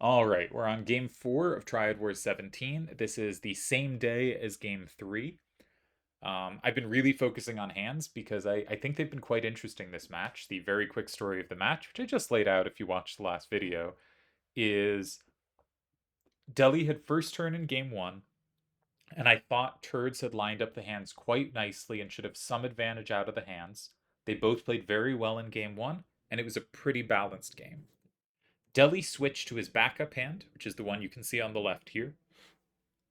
All right, we're on game 4 of Triad Wars 17. This is the same day as game 3. I've been really focusing on hands because I think they've been quite interesting this match. The very quick story of the match, which I just laid out if you watched the last video, is Delhi had first turn in game 1, and I thought Turdz had lined up the hands quite nicely and should have some advantage out of the hands. They both played very well in game 1, and it was a pretty balanced game. Delhi switched to his backup hand, which is the one you can see on the left here,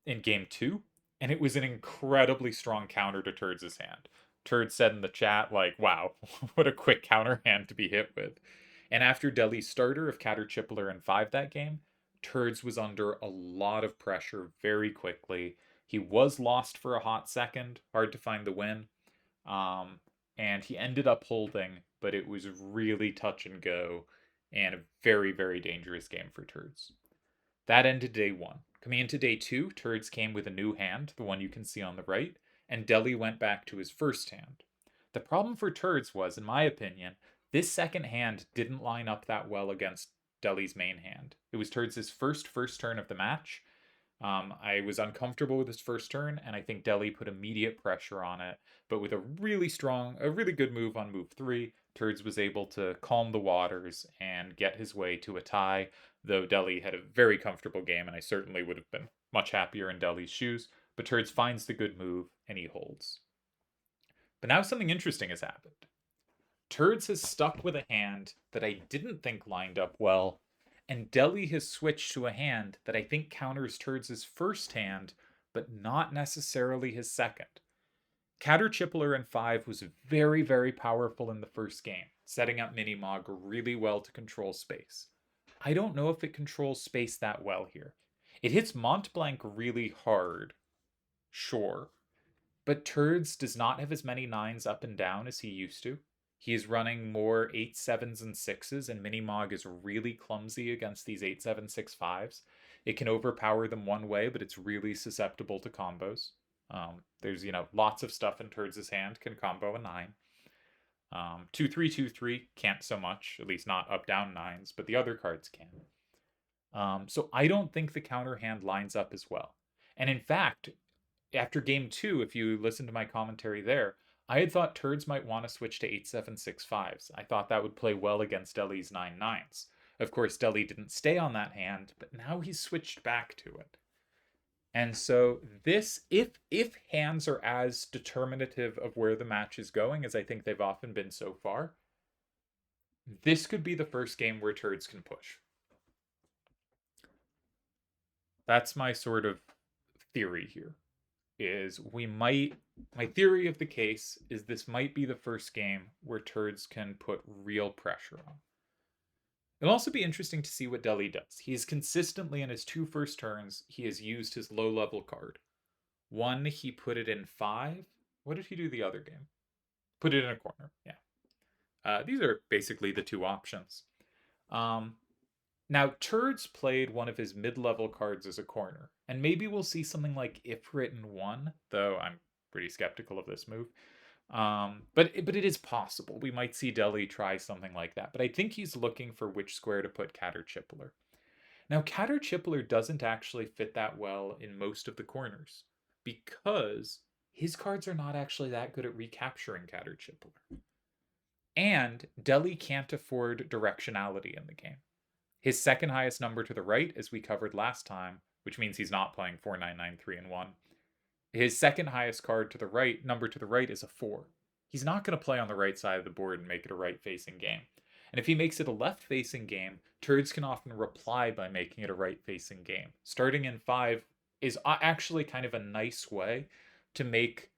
in game 2, and it was an incredibly strong counter to Turd's hand. Turd said in the chat, like, wow, what a quick counter hand to be hit with. And after Delhi's starter of Caterchipler in 5 that game, Turd's was under a lot of pressure very quickly. He was lost for a hot second, hard to find the win. And he ended up holding, but it was really touch and go and a very, very dangerous game for Turds. That ended day 1. Coming into day 2, Turds came with a new hand, the one you can see on the right, and Delhi went back to his first hand. The problem for Turds was, in my opinion, this second hand didn't line up that well against Delhi's main hand. It was Turds' first turn of the match. I was uncomfortable with his first turn, and I think Delhi put immediate pressure on it. But with a really good move on move 3, Turds was able to calm the waters and get his way to a tie, though Delhi had a very comfortable game, and I certainly would have been much happier in Delhi's shoes. But Turds finds the good move, and he holds. But now something interesting has happened. Turds has stuck with a hand that I didn't think lined up well, and Delhi has switched to a hand that I think counters Turds' first hand, but not necessarily his second. Caterchipler in 5 was very, very powerful in the first game, setting up Minimog really well to control space. I don't know if it controls space that well here. It hits Mont Blanc really hard, sure, but Turds does not have as many 9s up and down as he used to. He is running more 8, 7s, and 6s, and Minimog is really clumsy against these 8, 7, 6, 5s. It can overpower them one way, but it's really susceptible to combos. There's, lots of stuff in Turds' hand can combo a 9. 2, 3, 2, 3 can't so much, at least not up, down 9s, but the other cards can. So I don't think the counter hand lines up as well. And in fact, after game 2, if you listen to my commentary there, I had thought Turds might want to switch to 8-7-6-5s. I thought that would play well against Delhi's 9-9s. Of course, Delhi didn't stay on that hand, but now he's switched back to it. And so this, if hands are as determinative of where the match is going as I think they've often been so far, this could be the first game where Turds can push. That's my sort of theory here. My theory of the case is this might be the first game where Turds can put real pressure on. It'll also be interesting to see what Delhi does. He's consistently in his 2 first turns, he has used his low level card. One, he put it in 5. What did he do the other game? Put it in a corner, yeah. These are basically the 2 options. Now, Turds played one of his mid-level cards as a corner, and maybe we'll see something like Ifrit in 1, though I'm pretty skeptical of this move. But it is possible. We might see Delhi try something like that, but I think he's looking for which square to put Caterchipler. Now, Caterchipler doesn't actually fit that well in most of the corners, because his cards are not actually that good at recapturing Caterchipler. And Delhi can't afford directionality in the game. His second highest number to the right, as we covered last time, which means he's not playing 4, 9, 9, 3, and 1. His second highest card to the right, number to the right, is a 4. He's not going to play on the right side of the board and make it a right-facing game. And if he makes it a left-facing game, Turds can often reply by making it a right-facing game. Starting in 5 is actually kind of a nice way to make...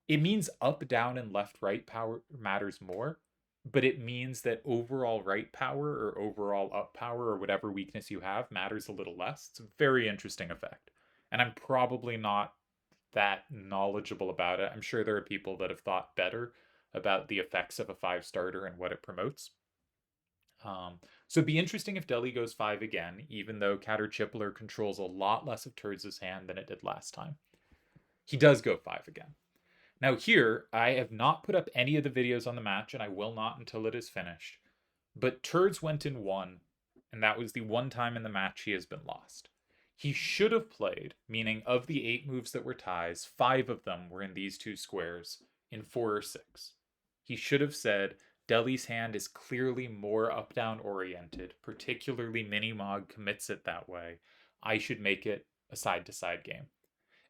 It means up, down, and left-right power matters more, but it means that overall right power or overall up power or whatever weakness you have matters a little less. It's a very interesting effect. And I'm probably not that knowledgeable about it. I'm sure there are people that have thought better about the effects of a 5 starter and what it promotes. So it'd be interesting if Delhi goes 5 again, even though Caterchipler controls a lot less of Turds' hand than it did last time. He does go 5 again. Now here, I have not put up any of the videos on the match, and I will not until it is finished. But Turds went in 1, and that was the one time in the match he has been lost. He should have played, meaning of the 8 moves that were ties, 5 of them were in these 2 squares, in 4 or 6. He should have said, Deli's hand is clearly more up-down oriented, particularly Minimog commits it that way. I should make it a side-to-side game.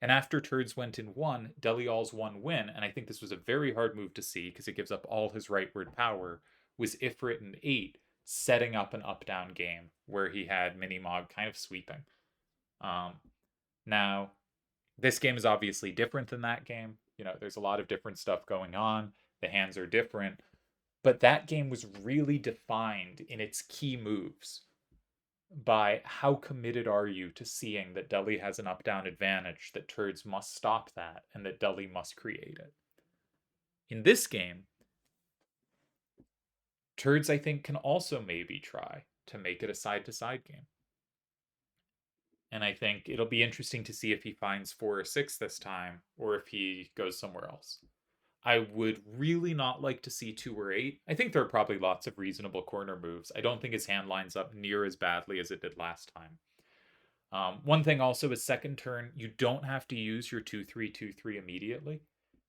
And after Turdz went in 1, Delial's 1 win, and I think this was a very hard move to see because it gives up all his rightward power, was Ifrit in 8, setting up an up-down game where he had Minimog kind of sweeping. Now, this game is obviously different than that game. You know, there's a lot of different stuff going on. The hands are different. But that game was really defined in its key moves by how committed are you to seeing that Deli has an up-down advantage, that Turdz must stop that, and that Deli must create it. In this game, Turdz, I think, can also maybe try to make it a side-to-side game. And I think it'll be interesting to see if he finds 4 or 6 this time, or if he goes somewhere else. I would really not like to see 2 or 8. I think there are probably lots of reasonable corner moves. I don't think his hand lines up near as badly as it did last time. One thing also is second turn, you don't have to use your 2-3-2-3 immediately.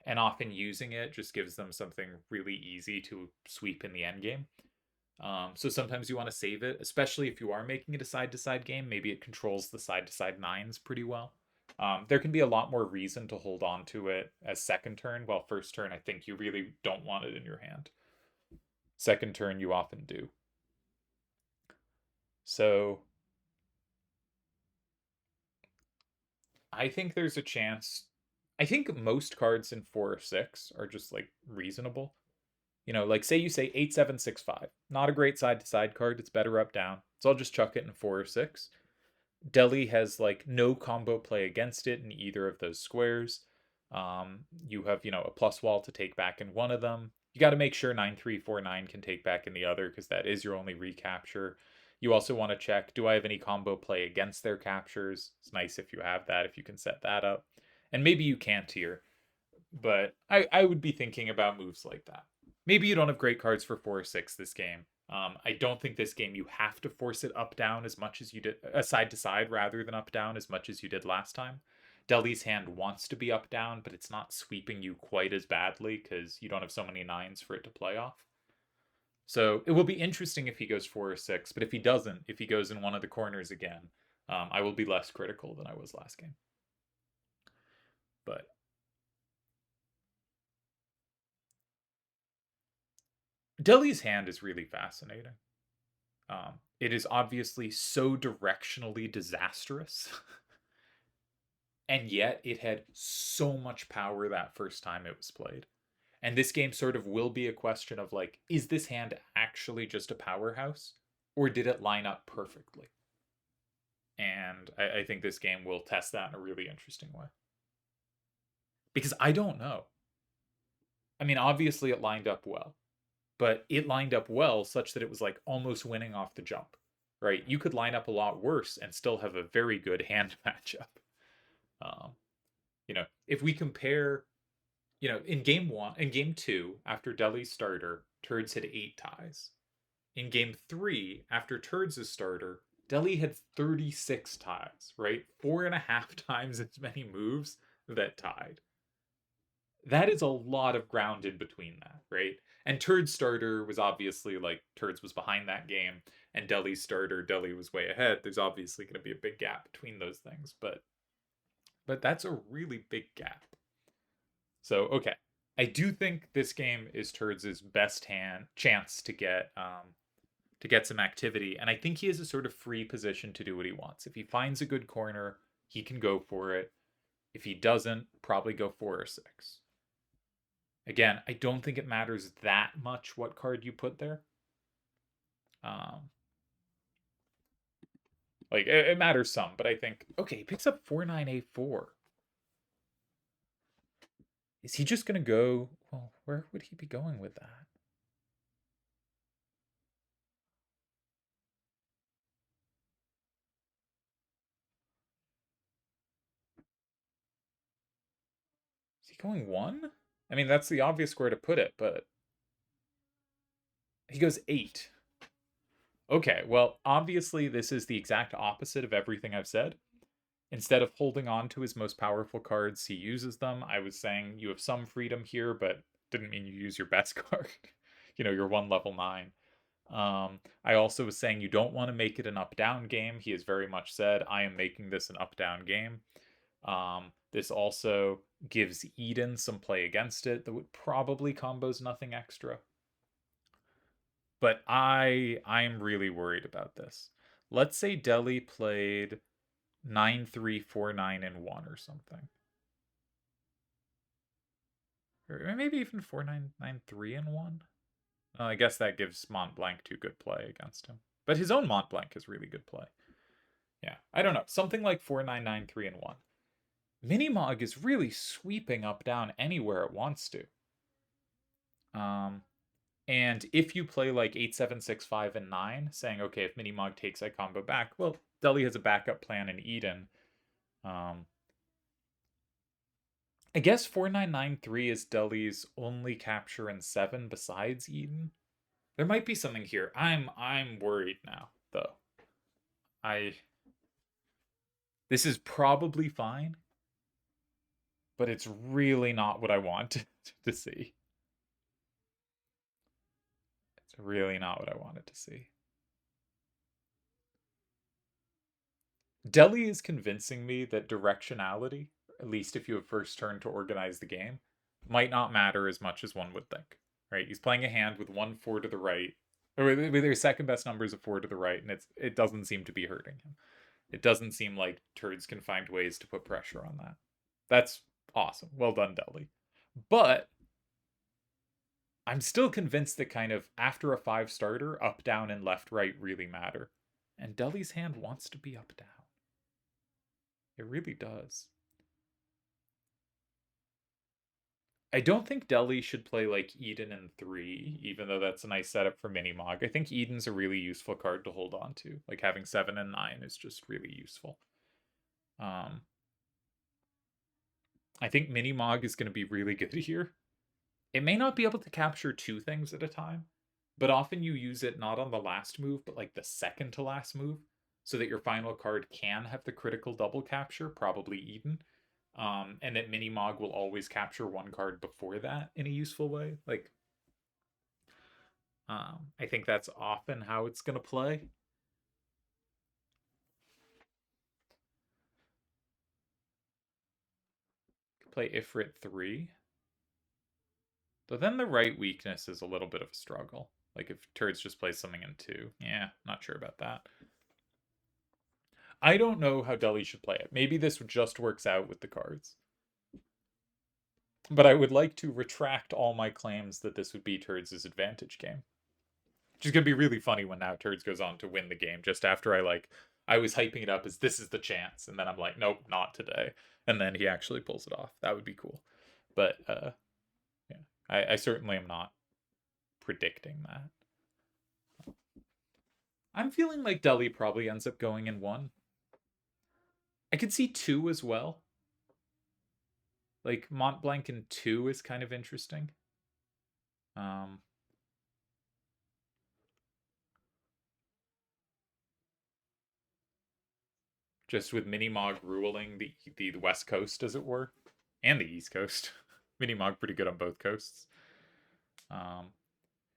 And often using it just gives them something really easy to sweep in the endgame. So sometimes you want to save it, especially if you are making it a side-to-side game. Maybe it controls the side-to-side 9s pretty well. There can be a lot more reason to hold on to it as second turn, while first turn, I think you really don't want it in your hand. Second turn, you often do. So I think there's a chance. I think most cards in 4 or 6 are just like reasonable. You know, like say you say 8-7-6-5. Not a great side-to-side card. It's better up down. So I'll just chuck it in 4 or 6. Deli has like no combo play against it in either of those squares. You have, you know, a plus wall to take back in one of them. You got to make sure 9-3-4-9 can take back in the other because that is your only recapture. You also want to check, do I have any combo play against their captures? It's nice if you have that, if you can set that up. And maybe you can't here, but I would be thinking about moves like that. Maybe you don't have great cards for 4 or 6 this game. I don't think this game you have to force it up down as much as you did, side to side rather than up down as much as you did last time. Deli's hand wants to be up down, but it's not sweeping you quite as badly because you don't have so many 9s for it to play off. So it will be interesting if he goes 4 or 6, but if he doesn't, if he goes in one of the corners again, I will be less critical than I was last game. But Deli's hand is really fascinating. It is obviously so directionally disastrous. And yet it had so much power that first time it was played. And this game sort of will be a question of like, is this hand actually just a powerhouse? Or did it line up perfectly? And I think this game will test that in a really interesting way. Because I don't know. I mean, obviously it lined up well. But it lined up well such that it was like almost winning off the jump. Right? You could line up a lot worse and still have a very good hand matchup. You know, if we compare, you know, in game 2, after Deli's starter, Turdz had 8 ties. In game 3, after Turds' starter, Deli had 36 ties, right? 4.5 times as many moves that tied. That is a lot of ground in between that, right? And Turd's starter was obviously like Turdz was behind that game, and Deli's starter, Deli was way ahead. There's obviously going to be a big gap between those things, but that's a really big gap. So okay, I do think this game is Turd's best chance to get some activity, and I think he has a sort of free position to do what he wants. If he finds a good corner, he can go for it. If he doesn't, probably go 4 or 6. Again, I don't think it matters that much what card you put there. Like it matters some, but I think okay, he picks up 4-9-8-4. Is he just gonna go? Well, where would he be going with that? Is he going 1? I mean, that's the obvious square to put it, but he goes 8. Okay, well, obviously this is the exact opposite of everything I've said. Instead of holding on to his most powerful cards, he uses them. I was saying you have some freedom here, but didn't mean you use your best card. Your one level 9. I also was saying you don't want to make it an up-down game. He has very much said, I am making this an up-down game. This also gives Eden some play against it that would probably combos nothing extra. But I'm really worried about this. Let's say Deli played 9-3, 4-9, and 1 or something. Or maybe even 4-9, 9-3, and 1. I guess that gives Mont Blanc 2 good play against him. But his own Mont Blanc is really good play. Yeah, I don't know. Something like 4-9, 9-3, and 1. Minimog is really sweeping up down anywhere it wants to. And if you play like 8-7-6-5-9, saying, okay, if Minimog takes that combo back, well, Deli has a backup plan in Eden. I guess 4-9-9-3 is Deli's only capture in 7 besides Eden. There might be something here. I'm worried now, though. This is probably fine, but it's really not what I want to see. It's really not what I wanted to see. Deli is convincing me that directionality, at least if you have first turn to organize the game, might not matter as much as one would think. Right? He's playing a hand with 1-4 to the right, or with their second best numbers of 4 to the right, and it doesn't seem to be hurting him. It doesn't seem like Turdz can find ways to put pressure on that. That's awesome. Well done, Deli. But I'm still convinced that kind of after a 5 starter, up, down, and left, right really matter. And Deli's hand wants to be up, down. It really does. I don't think Deli should play like Eden in 3, even though that's a nice setup for Minimog. I think Eden's a really useful card to hold on to. Like having 7 and 9 is just really useful. I think Minimog is going to be really good here. It may not be able to capture 2 things at a time, but often you use it not on the last move, but like the second to last move, so that your final card can have the critical double capture, probably Eden. And that Minimog will always capture 1 card before that in a useful way. Like, I think that's often how it's going to play. Play Ifrit 3. Though then the right weakness is a little bit of a struggle. Like if Turdz just plays something in 2. Yeah, not sure about that. I don't know how Deli should play it. Maybe this just works out with the cards. But I would like to retract all my claims that this would be Turdz' advantage game. Which is going to be really funny when now Turdz goes on to win the game just after I was hyping it up as this is the chance. And then I'm like, nope, not today. And then he actually pulls it off. That would be cool. But yeah, I certainly am not predicting that. I'm feeling like Deli probably ends up going in 1. I could see 2 as well. Like Mont Blanc in 2 is kind of interesting. Just with Minimog ruling the West Coast, as it were, and the East Coast. Minimog pretty good on both coasts.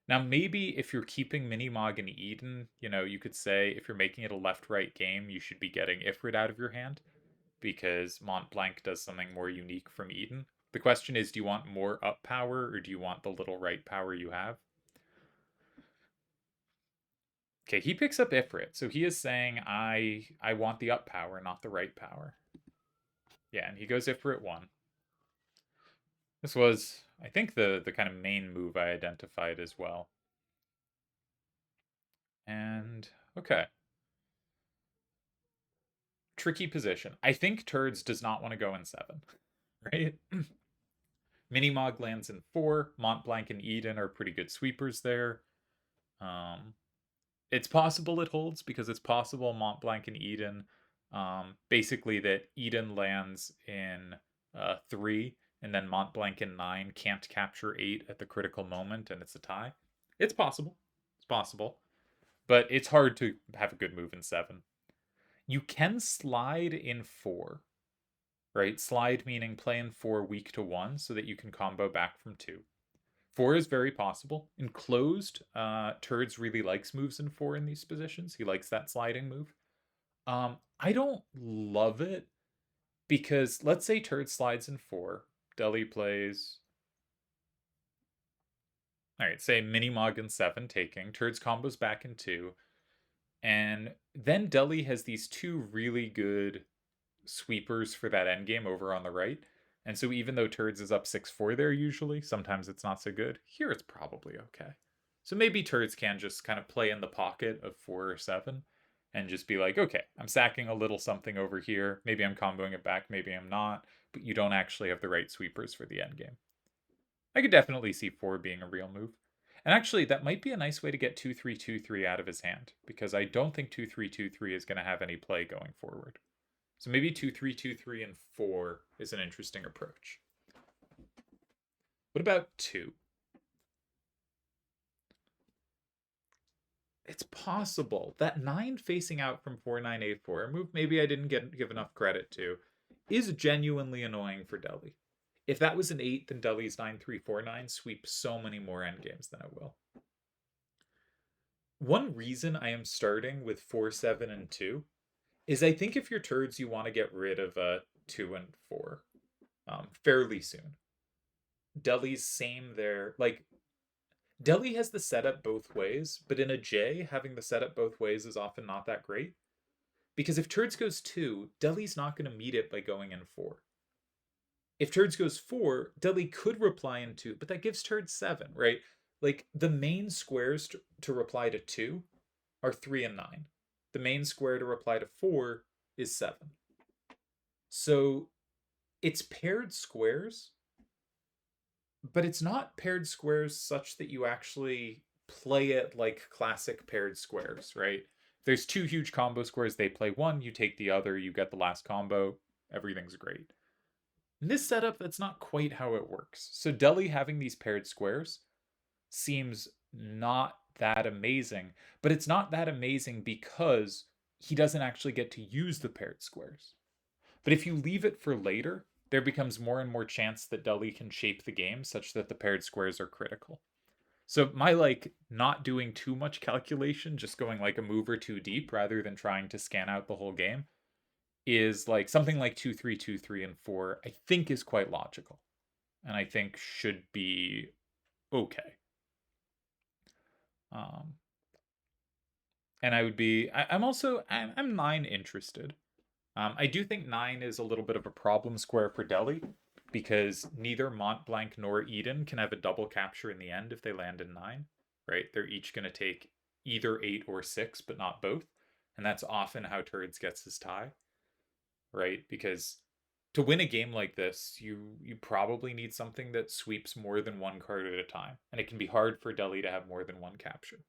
Now, maybe if you're keeping Minimog in Eden, you could say if you're making it a left-right game, you should be getting Ifrit out of your hand, because Mont Blanc does something more unique from Eden. The question is, do you want more up power, or do you want the little right power you have? Okay, he picks up Ifrit, so he is saying, I want the up power, not the right power. Yeah, and he goes Ifrit 1. This was, I think, the kind of main move I identified as well. And, okay. Tricky position. I think Turdz does not want to go in 7, right? Minimog lands in 4. Mont Blanc and Eden are pretty good sweepers there. It's possible it holds because it's possible Mont Blanc and Eden, basically that Eden lands in 3 and then Mont Blanc in 9 can't capture 8 at the critical moment and it's a tie. It's possible. It's possible. but it's hard to have a good move in 7. You can slide in 4, right? Slide meaning play in 4 weak to 1 so that you can combo back from 2. 4 is very possible. In closed, Turdz really likes moves in 4 in these positions. He likes that sliding move. I don't love it because let's say Turdz slides in 4. Deli plays. Alright, say Minimog in 7 taking. Turdz combos back in 2. And then Deli has these 2 really good sweepers for that endgame over on the right. And so even though Turdz is up 6-4 there usually, sometimes it's not so good. Here it's probably okay. So maybe Turdz can just kind of play in the pocket of 4 or 7 and just be like, okay, I'm sacking a little something over here. Maybe I'm comboing it back, maybe I'm not, but you don't actually have the right sweepers for the endgame. I could definitely see 4 being a real move. And actually, that might be a nice way to get 2-3-2-3 out of his hand, because I don't think 2-3-2-3 is going to have any play going forward. So maybe 2-3-2-3 and 4 is an interesting approach. What about 2? It's possible. That 9 facing out from 4-9-8-4, a move maybe I didn't give enough credit to, is genuinely annoying for Deli. If that was an 8, then Deli's 9-3-4-9 sweeps so many more endgames than it will. One reason I am starting with 4-7 and 2 is I think if you're Turdz, you want to get rid of 2 and 4 fairly soon. Deli's same there. Like, Deli has the setup both ways, but in a J, having the setup both ways is often not that great. Because if Turdz goes 2, Deli's not going to meet it by going in 4. If Turdz goes 4, Deli could reply in 2, but that gives Turdz 7, right? Like, the main squares to reply to 2 are 3 and 9. The main square to reply to 4 is 7. So it's paired squares, but it's not paired squares such that you actually play it like classic paired squares, right? There's 2 huge combo squares, they play one, you take the other, you get the last combo, everything's great. In this setup, that's not quite how it works. So Deli having these paired squares seems not that amazing, but it's not that amazing because he doesn't actually get to use the paired squares. But if you leave it for later, there becomes more and more chance that Deli can shape the game such that the paired squares are critical. So my not doing too much calculation, just going like a move or 2 deep rather than trying to scan out the whole game, is like something like 2-3-2-3 and 4, I think is quite logical. And I think should be okay. And I would be, I'm 9 interested. I do think 9 is a little bit of a problem square for Deli, because neither Mont Blanc nor Eden can have a double capture in the end if they land in 9, right? They're each going to take either 8 or 6, but not both. And that's often how Turdz gets his tie, right? Because to win a game like this, you probably need something that sweeps more than one card at a time. And it can be hard for Deli to have more than one capture.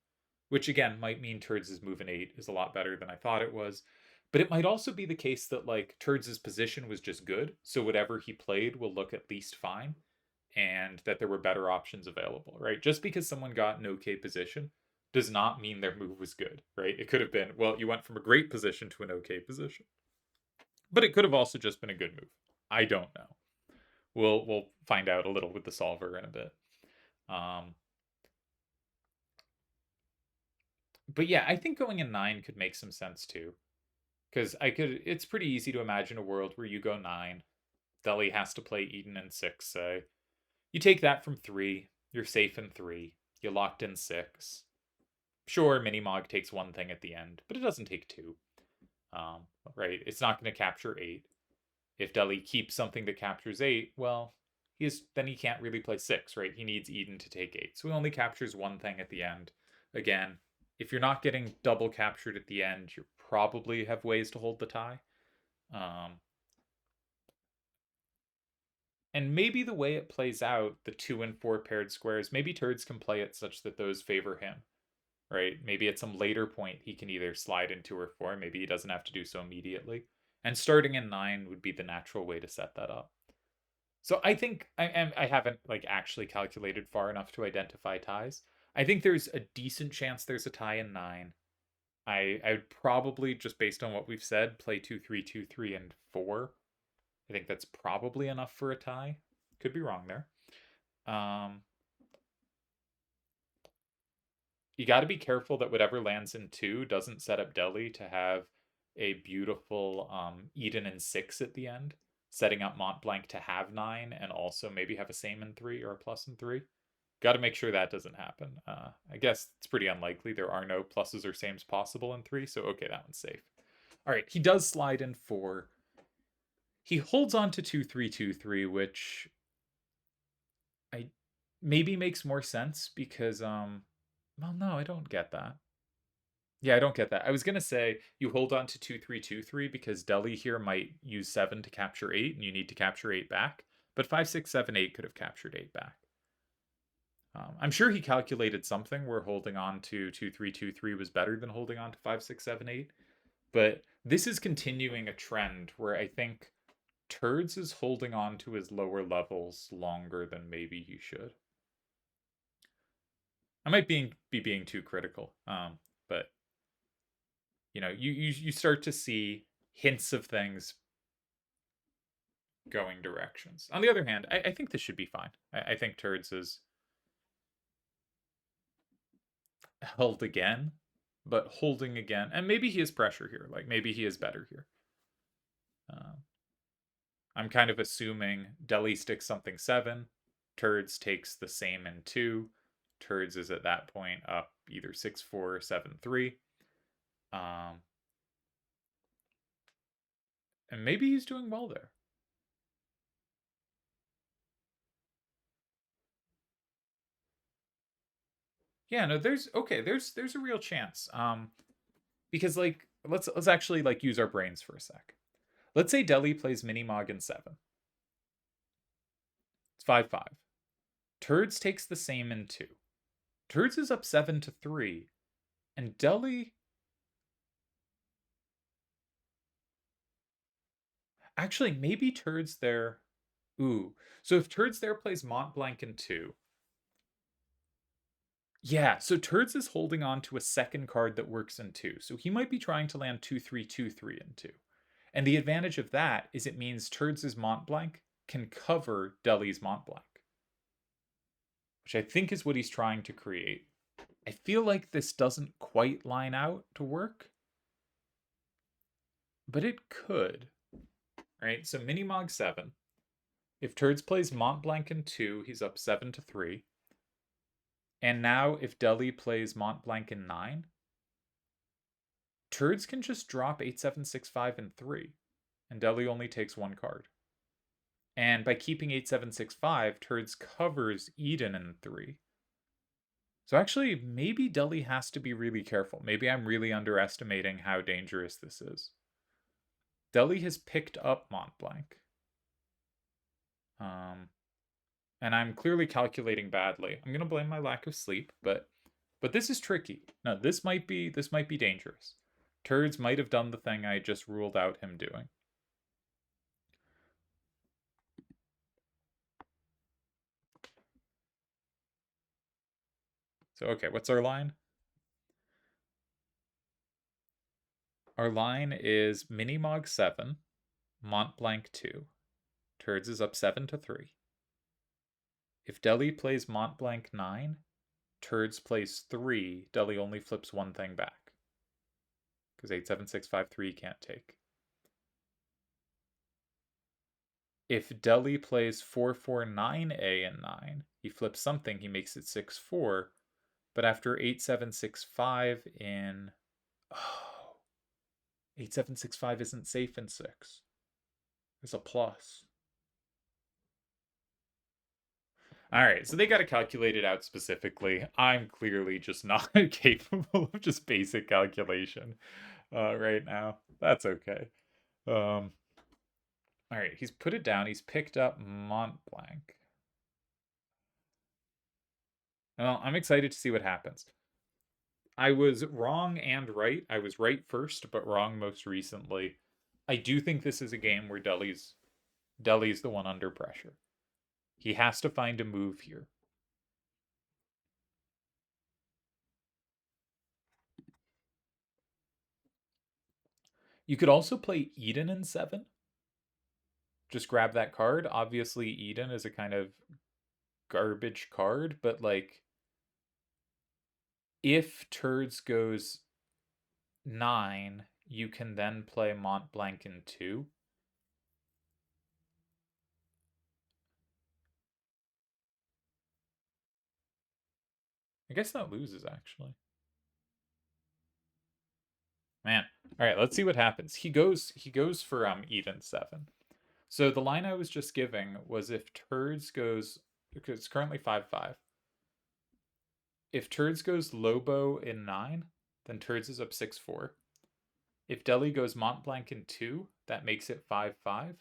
Which again might mean Turdz' move in 8 is a lot better than I thought it was. But it might also be the case that like Turdz' position was just good, so whatever he played will look at least fine, and that there were better options available, right? Just because someone got an okay position does not mean their move was good, right? It could have been, well, you went from a great position to an okay position. But it could have also just been a good move. I don't know. We'll find out a little with the solver in a bit. But yeah, I think going in 9 could make some sense too. Because it's pretty easy to imagine a world where you go 9, Deli has to play Eden in 6, say. You take that from 3, you're safe in 3, you locked in 6. Sure, Minimog takes one thing at the end, but it doesn't take 2. Right? It's not going to capture 8. If Deli keeps something that captures 8, well, then he can't really play 6, right? He needs Eden to take 8. So he only captures one thing at the end. Again, if you're not getting double captured at the end, you probably have ways to hold the tie. And maybe the way it plays out, the 2 and 4 paired squares, maybe Turdz can play it such that those favor him, right? Maybe at some later point he can either slide in 2 or 4. Maybe he doesn't have to do so immediately. And starting in 9 would be the natural way to set that up. So I think I haven't actually calculated far enough to identify ties. I think there's a decent chance there's a tie in 9. I would probably, just based on what we've said, play 2-3, 2-3, and 4. I think that's probably enough for a tie. Could be wrong there. You got to be careful that whatever lands in 2 doesn't set up Deli to have a beautiful Eden in 6 at the end, setting up Mont Blanc to have 9 and also maybe have a same in 3 or a plus in 3. Got to make sure that doesn't happen. I guess it's pretty unlikely. There are no pluses or sames possible in 3, so okay, that one's safe. All right, he does slide in 4. He holds on to 2-3-2-3, which I maybe makes more sense because well, no, I don't get that. Yeah, I don't get that. I was gonna say you hold on to 2-3-2-3 because Deli here might use 7 to capture 8, and you need to capture 8 back. But 5-6-7-8 could have captured 8 back. I'm sure he calculated something where holding on to 2-3-2-3 was better than holding on to 5-6-7-8. But this is continuing a trend where I think Turdz is holding on to his lower levels longer than maybe he should. I might be being too critical, but you know, you start to see hints of things going directions. On the other hand, I think this should be fine. I think Turdz is held again, but holding again, and maybe he has pressure here. Like maybe he is better here. I'm kind of assuming Deli sticks something 7, Turdz takes the same in 2. Turdz is at that point up either 6-4 or 7-3. And maybe he's doing well there. Yeah, no, there's a real chance. Because like let's actually like use our brains for a sec. Let's say Deli plays Minimog in 7. It's 5-5. Turdz takes the same in 2. Turdz is up 7-3. And Deli. Actually, maybe Turdz there. Ooh. So if Turdz there plays Mont Blanc in 2. Yeah, so Turdz is holding on to a second card that works in 2. So he might be trying to land 2-3-2-3 in 2. And the advantage of that is it means Turdz's Mont Blanc can cover Deli's Mont Blanc, which I think is what he's trying to create. I feel like this doesn't quite line out to work, but it could. Right? So Minimog 7. If Turdz plays Mont Blanc in 2, he's up 7-3. And now if Deli plays Mont Blanc in 9, Turdz can just drop 8-7-6-5 and 3, and Deli only takes 1 card. And by keeping 8-7-6-5, Turdz covers Eden in 3. So actually, maybe Deli has to be really careful. Maybe I'm really underestimating how dangerous this is. Deli has picked up Mont Blanc. And I'm clearly calculating badly. I'm gonna blame my lack of sleep, but this is tricky. No, this might be dangerous. Turdz might have done the thing I just ruled out him doing. So okay, what's our line? Our line is Minimog 7, Mont Blanc 2. Turdz is up 7-3. If Deli plays Mont Blanc 9, Turdz plays 3, Deli only flips 1 thing back. Because 8-7-6-5-3 can't take. If Deli plays 4-4-9A and 9, he flips something, he makes it 6-4. But after 8-7-6-5 in... Oh, 8-7-6-5 isn't safe in 6. There's a plus. All right, so they got to calculate it out specifically. I'm clearly just not capable of just basic calculation right now. That's okay. All right, he's put it down. He's picked up Mont Blanc. Well, I'm excited to see what happens. I was wrong and right. I was right first, but wrong most recently. I do think this is a game where Deli's the one under pressure. He has to find a move here. You could also play Eden in 7. Just grab that card. Obviously, Eden is a kind of garbage card, but like if Turdz goes 9, you can then play Mont Blanc in 2. I guess that loses actually. Man. All right, let's see what happens. He goes for Eden 7. So the line I was just giving was if Turdz goes, because it's currently 5-5. If Turdz goes Lobo in 9, then Turdz is up 6-4. If Deli goes Mont Blanc in 2, that makes it 5-5.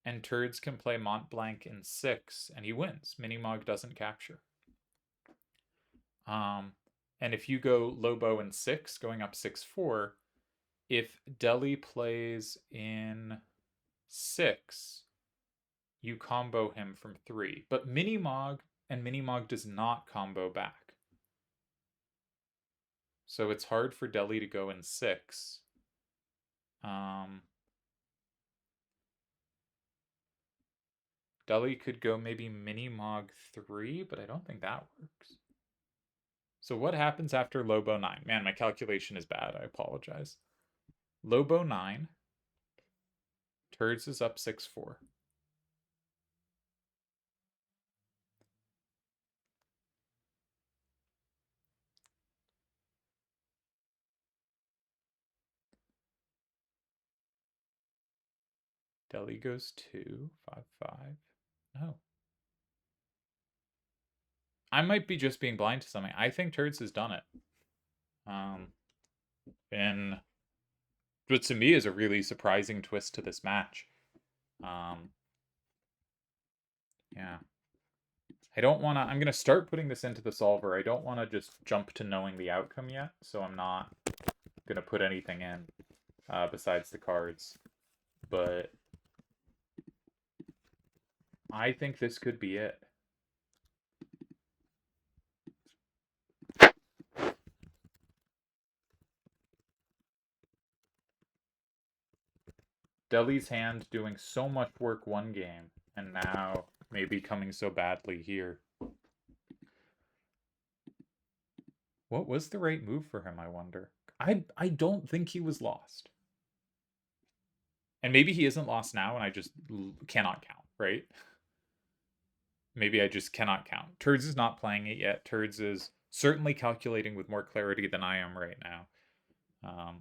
And Turdz can play Mont Blanc in 6, and he wins. Minimog doesn't capture. And if you go Lobo in 6, going up 6-4, if Deli plays in 6, you combo him from 3. But Minimog and Minimog does not combo back. So it's hard for Deli to go in 6. Deli could go maybe Minimog 3, but I don't think that works. So what happens after Lobo 9? Man, my calculation is bad. I apologize. Lobo 9. Turdz is up 6-4. Deli goes 2, 5-5. No. I might be just being blind to something. I think Turdz has done it. And what to me is a really surprising twist to this match. Yeah. I don't want to, I'm going to start putting this into the solver. I don't want to just jump to knowing the outcome yet, so I'm not going to put anything in besides the cards. But I think this could be it. Deli's hand doing so much work one game, and now maybe coming so badly here. What was the right move for him, I wonder? I don't think he was lost. And maybe he isn't lost now, and I just cannot count, right? Maybe I just cannot count. Turdz is not playing it yet. Turdz is certainly calculating with more clarity than I am right now. I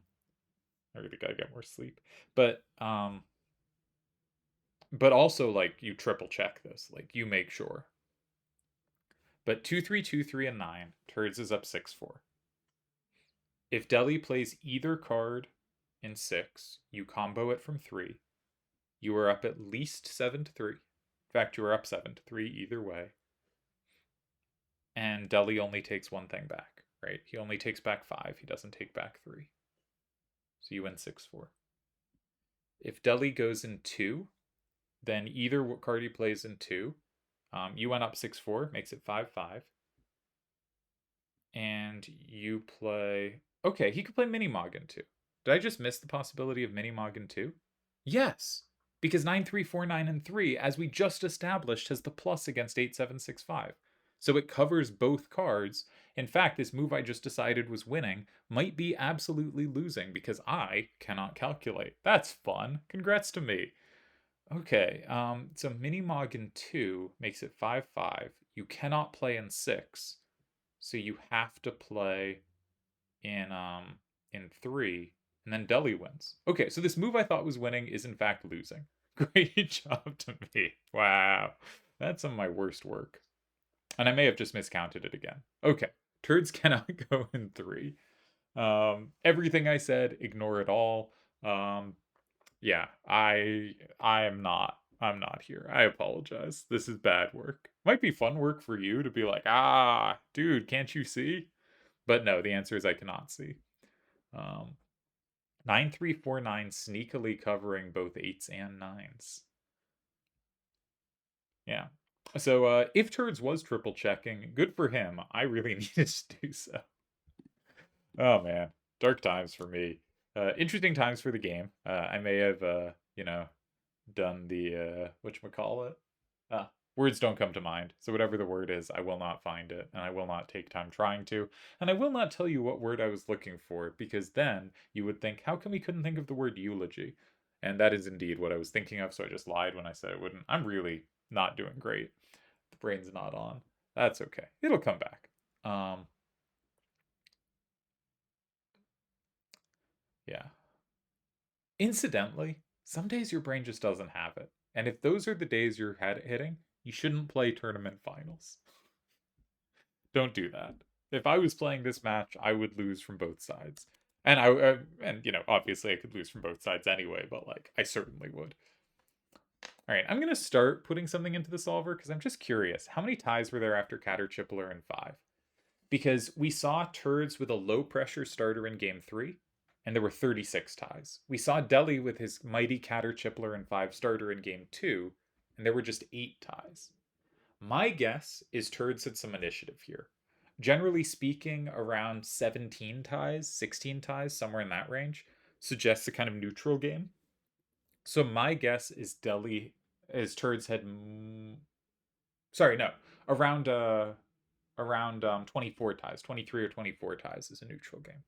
really gotta get more sleep. But also, like, you triple check this. Like, you make sure. But 2-3, 2-3, and 9. Turdz is up 6-4. If Deli plays either card in 6, you combo it from 3. You are up at least 7-3. In fact, you are up 7-3 either way. And Deli only takes one thing back, right? He only takes back 5. He doesn't take back 3. So you win 6-4. If Deli goes in 2, then either card he plays in 2, you went up 6-4, makes it 5-5. And you play... Okay, he could play Minimog in 2. Did I just miss the possibility of Minimog in 2? Yes, because 9-3, 4-9, and 3, as we just established, has the plus against 8-7-6-5. So it covers both cards. In fact, this move I just decided was winning might be absolutely losing because I cannot calculate. That's fun. Congrats to me. Okay, so Minimog in 2 makes it 5-5. You cannot play in 6, so you have to play in 3, and then Deli wins. Okay, so this move I thought was winning is in fact losing. Great job to me. Wow. That's some of my worst work. And I may have just miscounted it again. Okay, Turdz cannot go in 3. Everything I said, ignore it all. Yeah, I'm not here. I apologize. This is bad work. Might be fun work for you to be like, dude, can't you see? But no, the answer is I cannot see. 9-3-4-9 sneakily covering both 8s and 9s. Yeah. So if Turdz was triple checking, good for him. I really needed to do so. Oh man, dark times for me. Interesting times for the game. I may have, done the, whatchamacallit? Ah, words don't come to mind. So whatever the word is, I will not find it, and I will not take time trying to. And I will not tell you what word I was looking for, because then you would think, how come we couldn't think of the word eulogy? And that is indeed what I was thinking of, so I just lied when I said I wouldn't. I'm really not doing great. The brain's not on. That's okay. It'll come back. Um, yeah. Incidentally, some days your brain just doesn't have it. And if those are the days you're hitting, you shouldn't play tournament finals. Don't do that. If I was playing this match, I would lose from both sides. And obviously I could lose from both sides anyway, but like I certainly would. All right, I'm going to start putting something into the solver because I'm just curious. How many ties were there after Caterpillar in 5? Because we saw Turdz with a low pressure starter in game 3, and there were 36 ties. We saw Deli with his mighty Caterpillar in 5 starter in game 2, and there were just 8 ties. My guess is Turdz had some initiative here. Generally speaking, around 17 ties, 16 ties, somewhere in that range, suggests a kind of neutral game. So my guess is Turdz had, sorry, no, around 24 ties, 23 or 24 ties is a neutral game.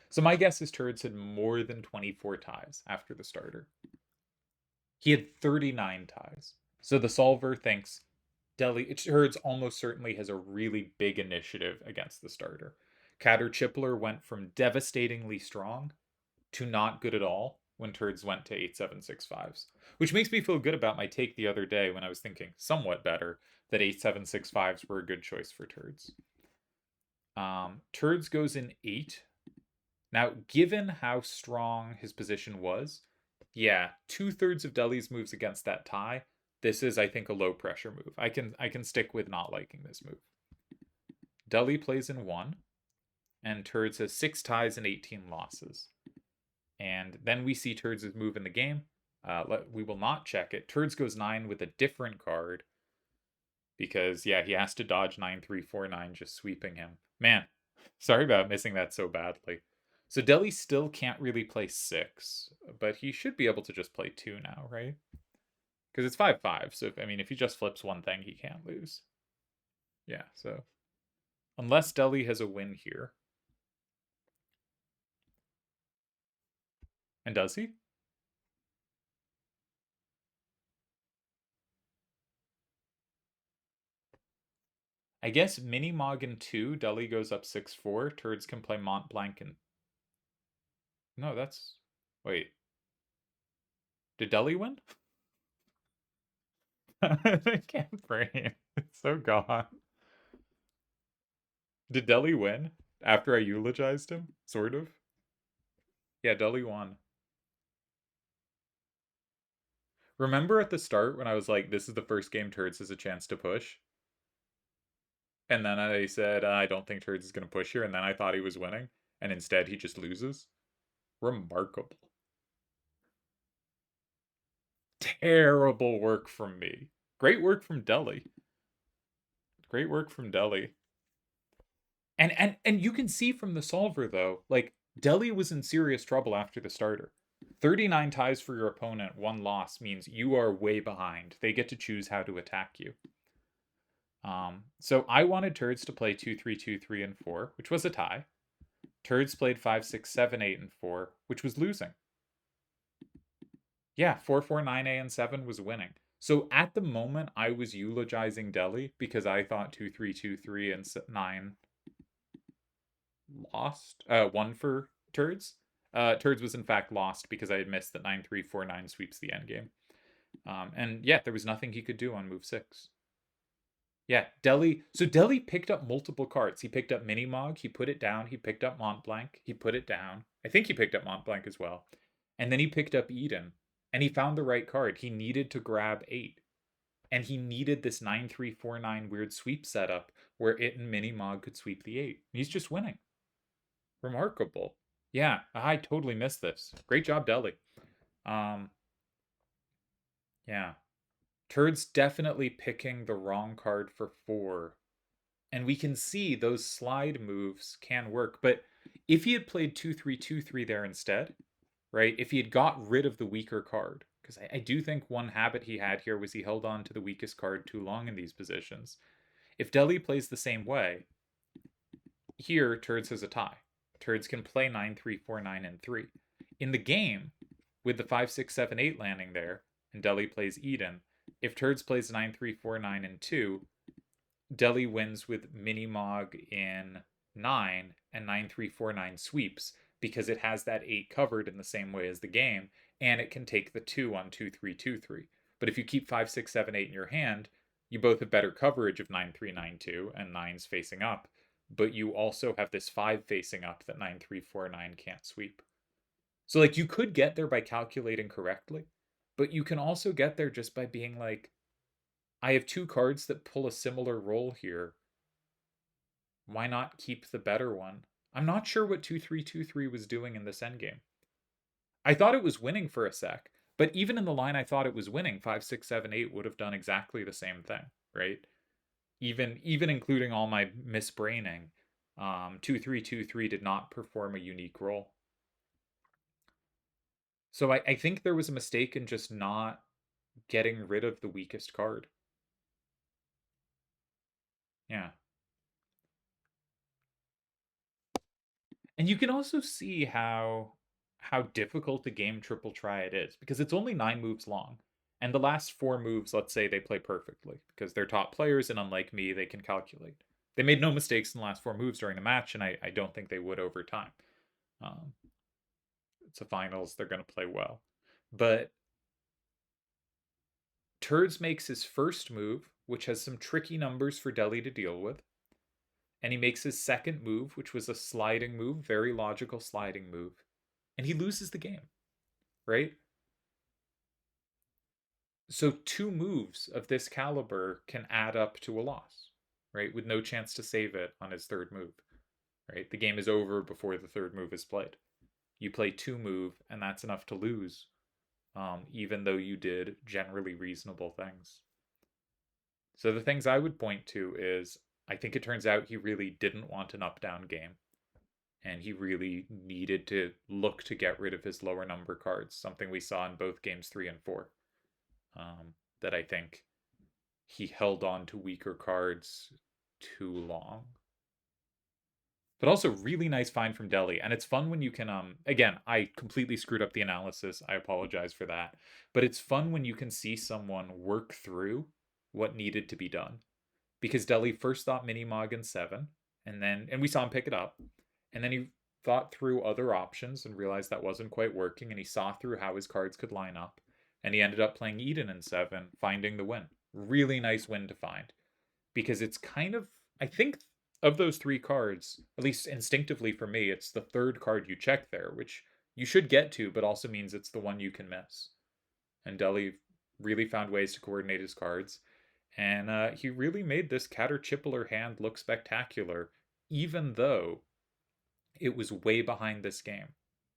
So my guess is Turdz had more than 24 ties after the starter. He had 39 ties. So the solver thinks Turdz almost certainly has a really big initiative against the starter. Caterpillar went from devastatingly strong to not good at all when Turdz went to 8765s, which makes me feel good about my take the other day when I was thinking somewhat better that 8765s were a good choice for Turdz. Turdz goes in 8. Now, given how strong his position was, yeah, 2/3 of Deli's moves against that tie. This is, I think, a low pressure move. I can stick with not liking this move. Deli plays in 1, and Turdz has 6 ties and 18 losses. And then we see Turdz' move in the game. We will not check it. Turdz goes 9 with a different card. Because, yeah, he has to dodge 9349 just sweeping him. Man, sorry about missing that so badly. So Deli still can't really play 6, but he should be able to just play 2 now, right? Because it's 5-5, so if he just flips one thing, he can't lose. Yeah, so unless Deli has a win here. And does he? I guess Mini Mog in 2, Deli goes up 6-4. Turdz can play Mont Blanc and... No, that's... Wait. Did Deli win? I can't brain. It's so gone. Did Deli win after I eulogized him? Sort of. Yeah, Deli won. Remember at the start when I was like, this is the first game Turdz has a chance to push? And then I said, I don't think Turdz is going to push here. And then I thought he was winning. And instead he just loses. Remarkable. Terrible work from me. Great work from Deli. Great work from Deli. And you can see from the solver though, like Deli was in serious trouble after the starter. 39 ties for your opponent, 1 loss means you are way behind. They get to choose how to attack you. So I wanted Turdz to play 2-3, 2-3, and 4, which was a tie. Turdz played 5, 6, 7, 8, and 4, which was losing. Yeah, 4, 4, 9, A, and 7 was winning. So at the moment, I was eulogizing Deli because I thought 2, 3, 2, 3, and 9 lost. Won for Turdz. Turdz was in fact lost because I had missed that 9, 3, 4, 9 sweeps the endgame. And yeah, there was nothing he could do on move 6. Yeah, Deli. So Deli picked up multiple cards. He picked up Mini Mog. He put it down. He picked up Mont Blanc. He put it down. I think he picked up Mont Blanc as well. And then he picked up Eden. And he found the right card. He needed to grab 8. And he needed this 9-3-4-9 weird sweep setup where it and Mini Mog could sweep the 8. He's just winning. Remarkable. Yeah, I totally missed this. Great job, Deli. Yeah. Turd's definitely picking the wrong card for 4. And we can see those slide moves can work. But If he had played 2-3-2-3 there instead, right? If he had got rid of the weaker card, because I do think one habit he had here was he held on to the weakest card too long in these positions. If Deli plays the same way, here Turdz has a tie. Turdz can play 9-3-4-9 and 3. In the game, with the 5-6-7-8 landing there, and Deli plays Eden, if Turdz plays 9-3-4-9 and 2, Deli wins with Minimog in 9 and 9-3-4-9 sweeps because it has that 8 covered in the same way as the game, and it can take the 2 on 2-3-2-3. But if you keep 5-6-7-8 in your hand, you both have better coverage of 9-3-9-2 and 9's facing up, but you also have this 5 facing up that 9-3-4-9 can't sweep. So, like, you could get there by calculating correctly, but you can also get there just by being like, I have 2 cards that pull a similar role here. Why not keep the better one? I'm not sure what 2-3-2-3 was doing in this endgame. I thought it was winning for a sec, but even in the line I thought it was winning, 5-6-7-8 would have done exactly the same thing, right? Even including all my misbraining, 2-3-2-3 did not perform a unique role. So I think there was a mistake in just not getting rid of the weakest card. Yeah. And you can also see how difficult the game Triple Triad is, because it's only 9 moves long. And the last 4 moves, let's say they play perfectly, because they're top players, and unlike me, they can calculate. They made no mistakes in the last 4 moves during the match, and I don't think they would over time. It's a finals, they're going to play well. But Turdz makes his first move, which has some tricky numbers for Deli to deal with. And he makes his second move, which was a sliding move, very logical sliding move. And he loses the game, right? So 2 moves of this caliber can add up to a loss, right? With no chance to save it on his third move, right? The game is over before the third move is played. You play 2 move, and that's enough to lose, even though you did generally reasonable things. So the things I would point to is, I think it turns out he really didn't want an up-down game. And he really needed to look to get rid of his lower number cards, something we saw in both games 3 and 4. That I think he held on to weaker cards too long. But also, really nice find from Deli. And it's fun when you can, again, I completely screwed up the analysis. I apologize for that. But it's fun when you can see someone work through what needed to be done. Because Deli first thought Minimog in 7, and we saw him pick it up. And then he thought through other options and realized that wasn't quite working, and he saw through how his cards could line up. And he ended up playing Eden in 7, finding the win. Really nice win to find. Because it's kind of, I think, of those 3 cards, at least instinctively for me, it's the third card you check there, which you should get to, but also means it's the one you can miss. And Deli really found ways to coordinate his cards. And he really made this Caterpillar hand look spectacular, even though it was way behind this game.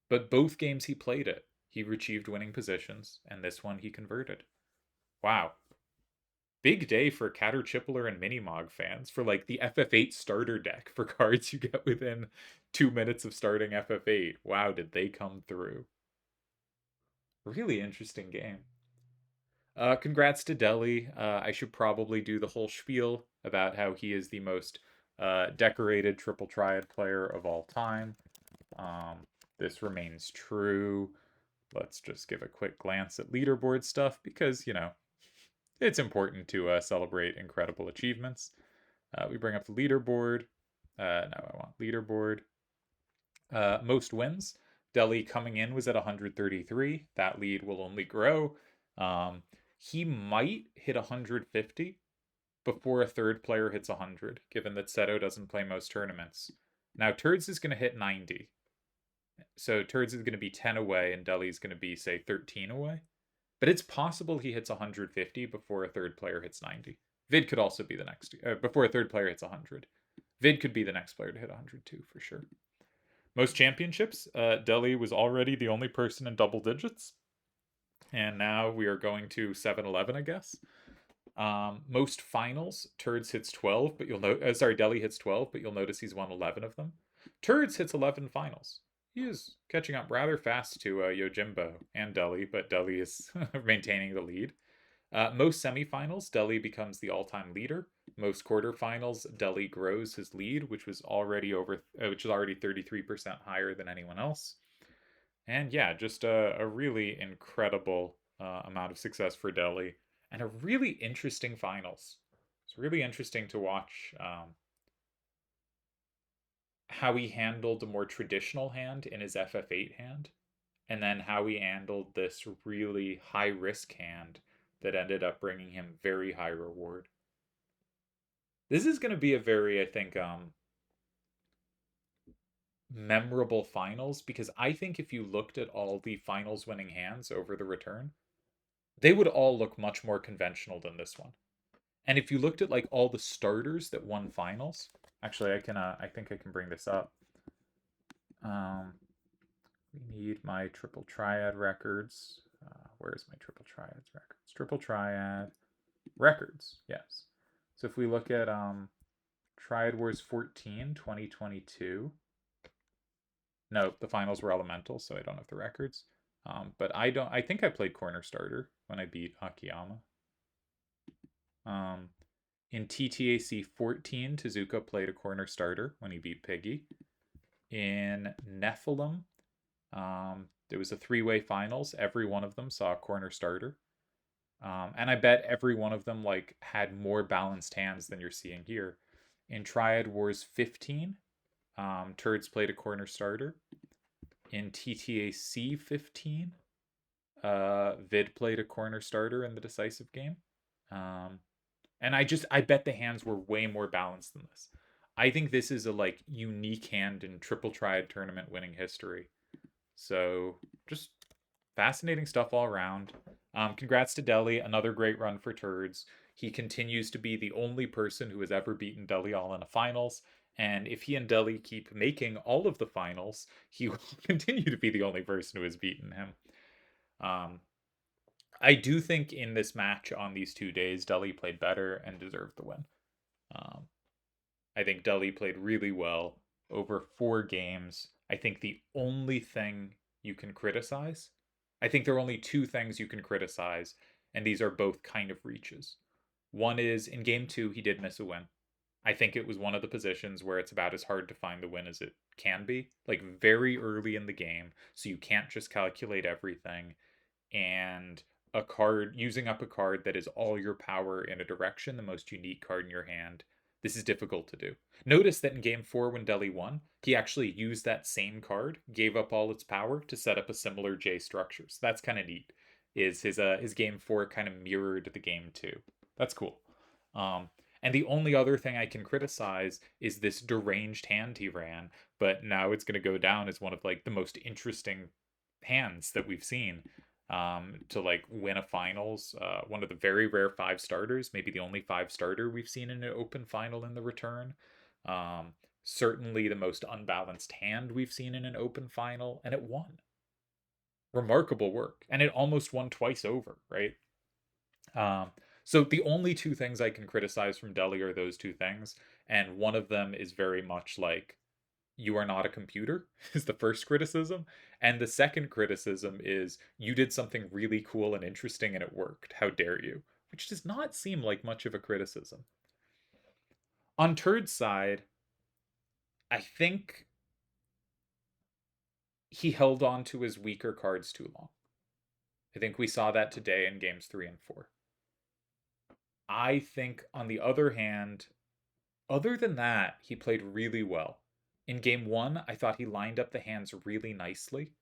But both games he played it, he achieved winning positions, and this one he converted. Wow. Big day for Caterpillar and Minimog fans, for like the FF8 starter deck for cards you get within 2 minutes of starting FF8. Wow, did they come through. Really interesting game. Congrats to Deli. I should probably do the whole spiel about how he is the most decorated triple triad player of all time. This remains true. Let's just give a quick glance at leaderboard stuff because, you know, it's important to celebrate incredible achievements. We bring up the leaderboard. Now I want leaderboard. Most wins. Deli coming in was at 133. That lead will only grow. He might hit 150 before a third player hits 100, given that Seto doesn't play most tournaments. Now, Turdz is going to hit 90. So Turdz is going to be 10 away, and Deli is going to be, say, 13 away. But it's possible he hits 150 before a third player hits 90. Vid could also be the next, before a third player hits 100. Vid could be the next player to hit 100 too, for sure. Most championships, Deli was already the only person in double digits. And now we are going to 7-11, I guess. Most finals, Turdz hits 12, but you'll note, Deli hits 12, but you'll notice he's won 11 of them. Turdz hits 11 finals. He is catching up rather fast to Yojimbo and Deli, but Deli is maintaining the lead. Most semifinals, Deli becomes the all-time leader. Most quarterfinals, Deli grows his lead, which was already 33% higher than anyone else. And yeah, just a really incredible amount of success for Deli, and a really interesting finals. It's really interesting to watch how he handled a more traditional hand in his FF8 hand, and then how he handled this really high risk hand that ended up bringing him very high reward. This is going to be a very, I think, memorable finals, because I think if you looked at all the finals winning hands over the return, they would all look much more conventional than this one. And if you looked at like all the starters that won finals, actually I think I can bring this up. We need my triple triad records. Where's my triple triads records? Triple triad records, yes. So if we look at Triad Wars 14 2022, no, the finals were elemental, so I don't have the records. But I think I played corner starter when I beat Akiyama. In TTAC 14, Tezuka played a corner starter when he beat Piggy. In Nephilim, there was a three-way finals. Every one of them saw a corner starter. And I bet every one of them like had more balanced hands than you're seeing here. In Triad Wars 15, Turdz played a corner starter. In TTAC 15, Vid played a corner starter in the decisive game. And I bet the hands were way more balanced than this. I think this is a like unique hand in triple triad tournament winning history. So just fascinating stuff all around. Congrats to Deli, another great run for Turdz. He continues to be the only person who has ever beaten Delial in a finals, and if he and Deli keep making all of the finals, he will continue to be the only person who has beaten him. I do think in this match on these 2 days, Deli played better and deserved the win. I think Deli played really well over 4 games. I think the only thing you can criticize, I think there are only 2 things you can criticize, and these are both kind of reaches. One is in game 2, he did miss a win. I think it was one of the positions where it's about as hard to find the win as it can be, like very early in the game, so you can't just calculate everything. And a card, using up a card that is all your power in a direction, the most unique card in your hand, this is difficult to do. Notice that in game 4 when Deli won, he actually used that same card, gave up all its power to set up a similar J structure. So that's kind of neat. Is his game 4 kind of mirrored the game 2. That's cool. And the only other thing I can criticize is this deranged hand he ran, but now it's going to go down as one of like the most interesting hands that we've seen. To like win a finals, one of the very rare 5 starters, maybe the only 5 starter we've seen in an open final in the return. Certainly the most unbalanced hand we've seen in an open final, and it won. Remarkable work, and it almost won twice over, right? So the only 2 things I can criticize from Deli are those 2 things, and one of them is very much like, you are not a computer, is the first criticism. And the second criticism is, you did something really cool and interesting and it worked. How dare you? Which does not seem like much of a criticism. On Turd's side, I think he held on to his weaker cards too long. I think we saw that today in games 3 and 4. I think, on the other hand, other than that, he played really well. In game 1, I thought he lined up the hands really nicely.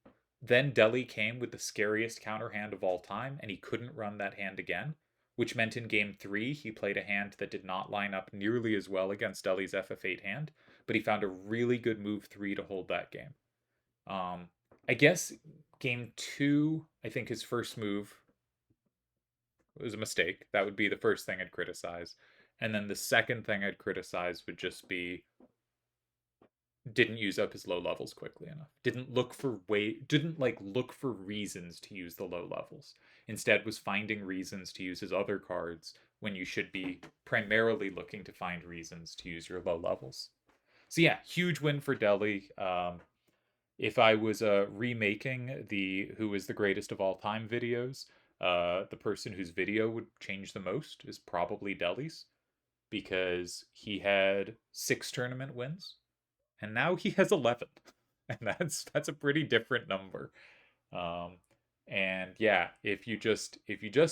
Then Deli came with the scariest counter hand of all time, and he couldn't run that hand again, which meant in game 3 he played a hand that did not line up nearly as well against Deli's FF8 hand, but he found a really good move 3 to hold that game. I guess game 2, I think his first move was a mistake. That would be the first thing I'd criticize. And then the second thing I'd criticize would just be, didn't use up his low levels quickly enough. Didn't look for reasons to use the low levels. Instead was finding reasons to use his other cards when you should be primarily looking to find reasons to use your low levels. So yeah, huge win for Deli. If I was remaking the "Who is the greatest of all time" videos, the person whose video would change the most is probably Deli's, because he had 6 tournament wins and now he has 11, and that's a pretty different number. Um, and yeah, if you just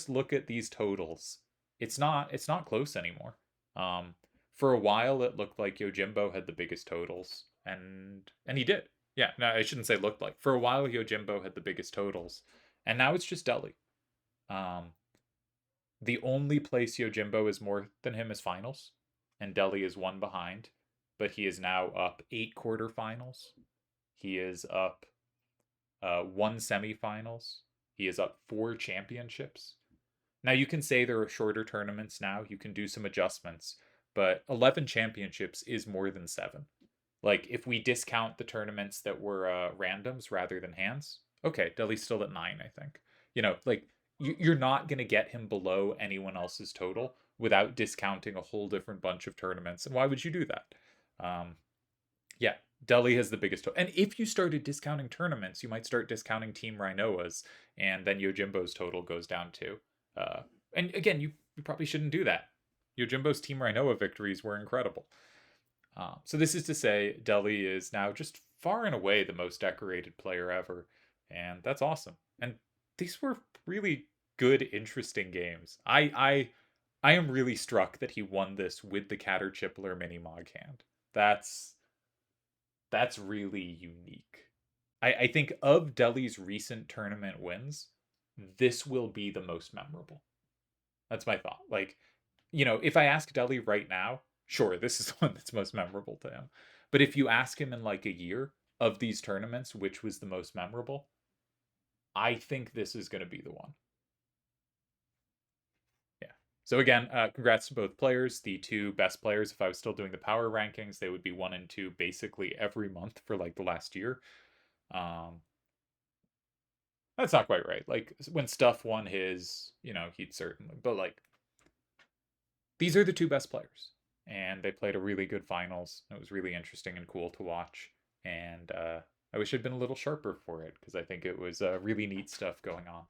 look at these totals, it's not close anymore. Um, for a while, it looked like Yojimbo had the biggest totals, and he did. Yeah, no, I shouldn't say looked like. For a while, Yojimbo had the biggest totals, and now it's just Deli. Um, the only place Yojimbo is more than him is finals, and Deli is one behind, but he is now up 8 quarterfinals. He is up 1 semifinals. He is up 4 championships. Now you can say there are shorter tournaments now. You can do some adjustments, but 11 championships is more than 7. Like if we discount the tournaments that were randoms rather than hands, okay, Deli's still at 9, I think. Like you're not going to get him below anyone else's total without discounting a whole different bunch of tournaments. And why would you do that? Um, yeah, Deli has the biggest total. And if you started discounting tournaments, you might start discounting Team Rhinoa's, and then Yojimbo's total goes down too. Uh, and again, you probably shouldn't do that. Yojimbo's Team Rhinoa victories were incredible. So this is to say, Deli is now just far and away the most decorated player ever, and that's awesome. And these were really good, interesting games. I am really struck that he won this with the Caterchipler mini Mog hand. That's really unique. I think of Deli's recent tournament wins, this will be the most memorable. That's my thought. Like, if I ask Deli right now, sure, this is the one that's most memorable to him. But if you ask him in like a year of these tournaments, which was the most memorable, I think this is going to be the one. Yeah. So again, congrats to both players. The two best players, if I was still doing the power rankings, they would be 1 and 2 basically every month for like the last year. Um, that's not quite right. Like when Stuff won his, he'd certainly, but like these are the two best players, and they played a really good finals. It was really interesting and cool to watch, and I wish I'd been a little sharper for it because I think it was really neat stuff going on.